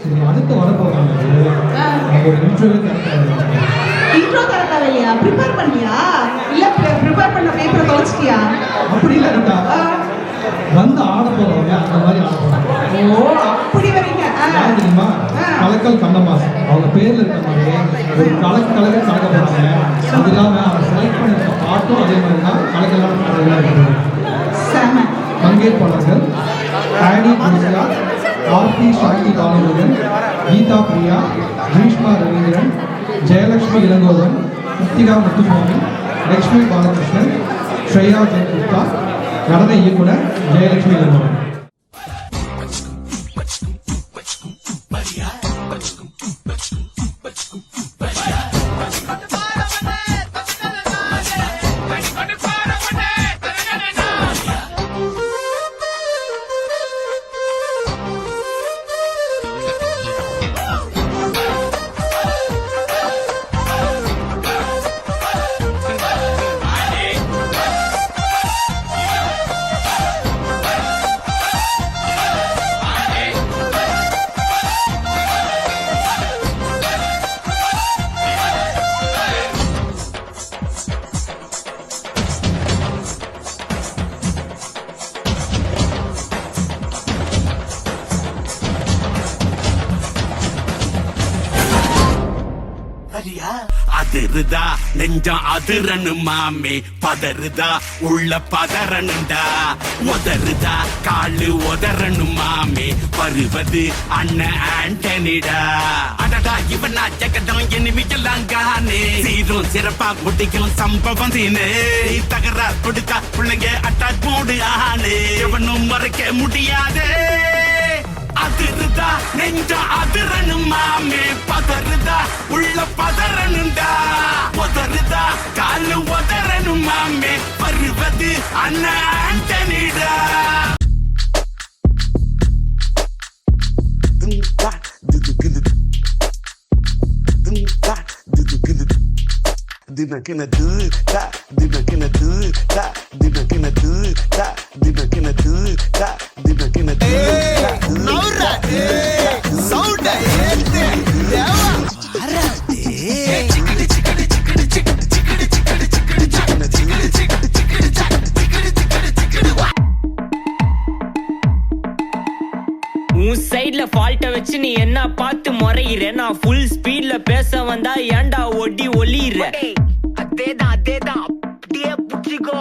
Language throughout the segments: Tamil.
சரி அடுத்து வரப்போறாங்க ஒரு இன்ட்ரோ தர தேவையா? ப்ரிப்பேர் பண்ணியா இல்ல ப்ரிப்பேர் பண்ண பேப்பரை தொலைச்சிட்டியா? அப்படி இல்ல வந்து ஆட போறவங்க அந்த மாதிரி ஆட போறாங்க. ஓ அப்படி வரீங்க. தெரியுமா கலக்கல் கண்ணம்மாஸ் அவங்க பேர்ல இருக்க மாதிரி ஒரு கலக்க கலக்க போறாங்க. அது இல்லாம அவங்க செலக்ட் பண்ணிருக்க பாட்டும் அதே மாதிரி தான் கலக்கலாம். பங்கேற்பாளர்கள் ஆனி குருசியா, ஆர்த்தி சாந்தி பாலமுருகன், கீதா பிரியா, கிரீஷ்மா ரவீந்திரன், ஜெயலட்சுமி இளங்கோவன், கிருத்திகா முத்துசுவாமி, லட்சுமி பாலகிருஷ்ணன், ஸ்ரேயா ஜெயகுப்தா, நடன இயக்குனர் ஜெயலட்சுமி இளங்கோவன். அதிருதா நெஞ்சம் அதிரனு மாமே, பதறுதா உள்ள பதறனுண்டா, உதறுதா காலு உதறனு மாமே, வருவது அண்ணன் ஆண்டனிடா. அடடா இவனா ஜெகதம் எனிமிக்கலாம் கானே, சீரும் சிறப்பா முடிக்கும் சம்பவம் தீனே, தகரா கொடுத்தா பிள்ளைங்க அட்டாக் போடு ஆனே, எவனும் மறைக்க முடியாதே. அதிருதா நெஞ்சம் அதிரனு மாமே, பதறுதா உள்ள பதறனுண்டா, உதறுதா காலு உதறனு மாமே, வருவது அண்ணன் ஆண்டனிடா. Dinakina do da, dinakina do da, dinakina do da, dinakina do da, dinakina do da. Naura sound ete deva arate chikidi chikidi chikidi chikidi chikidi chikidi chikidi chikidi chikidi chikidi chikidi chikidi wa. உன் சைட்ல ஃபால்ட்ட வச்சு நீ என்ன பார்த்து முறையிற, நான் ஃபுல் ஸ்பீட்ல பேச வந்தா ஏன்டா ஒடி ஒளியிற. அதேதான் அப்படியே புடிச்சிக்கோ.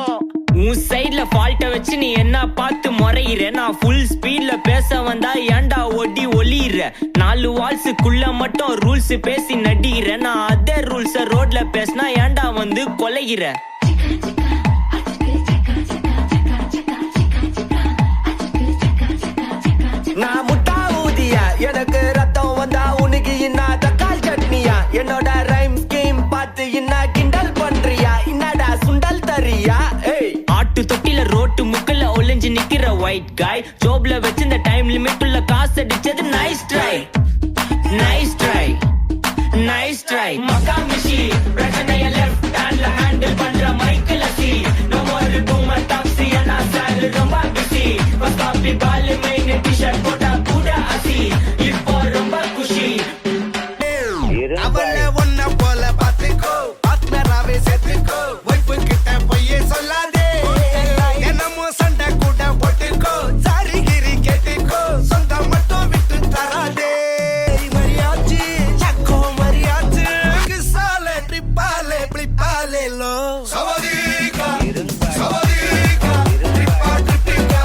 உன் சைட்ல ஃபால்ட்ட வச்சு நீ என்ன பார்த்து முறையிற, நான் ஃபுல் ஸ்பீட்ல பேச வந்தா ஏன்டா ஒடி ஒளியிற. 4 வால்ஸுக்குள்ள மட்டும் ரூல்ஸ் பேசி நடிகிற, நான் அதே ரூல்ஸ ரோட்ல பேசினா ஏன்டா வந்து கொலைகிற. நான் முட்டா ஊதியா, எனக்கு ரத்தம் வந்தா உனக்கு இன்னா தக்கால் சட்னியா, என்னோட ரைம் ஸ்கீம் பார்த்து இன்னா கிண்டல் பண்றியா, என்னடா சுண்டல் தரியா. ஆட்டு தொட்டில ரோட்டு முக்கல ஒளிஞ்சு நிக்கிற ஒயிட் காய், ஜோப்ல வச்சு இந்த டைம் லிமிட் உள்ள காசு அடிச்சது nice try, nice try, nice try. மக்கா மிஷி பிரச்சனைய லெஃப்ட் ஹேண்ட்ல ஹேண்டில் பண்ற Michael C, no more boomer taxi அண்ணா சார் ரொம்ப பிஸி, பஸ் காப்பி பால் மெயின் டி-ஷர்ட் போட்டா கூட அசி, இப்போ ரொம்ப குஷி. அவளை ஒன்ன போல பாத்துக்கோ, பார்ட்னராவே சேர்த்துக்கோ, வைப்பு கிட்ட பொய்யே சொல்லாதே, என்னமோ சண்டை கூட போட்டுக்கோ, சாரிகிரி கேட்டுக்கோ, சொந்தம் மட்டும் விட்டு தராதே. மரியாச்சு சக்கோ மரியாச்சு கிசாலே ட்ரிப்பாலே பிளிப்பாலே லோ சவதிகா சவதிகா ட்ரிப்பா ட்ரிப்பிகா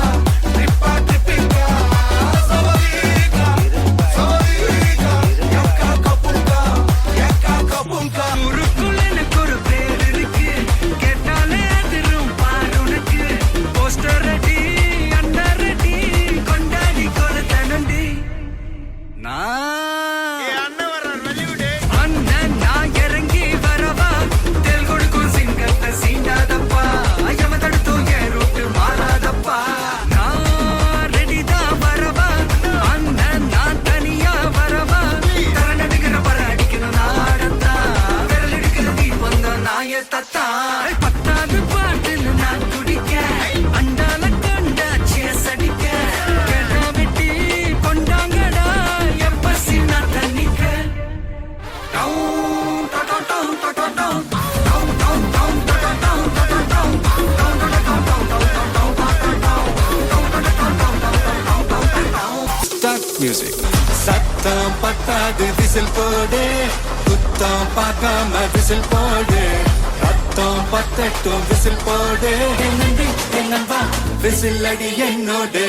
music. சத்தம் பத்தாது விசில் போடு, குத்தம் பார்க்காம விசில் போடு, ரத்தம் பத்தட்டும் விசில் போடு, என்னம்பி என்னம்பா விசில் அடி என்னோடு.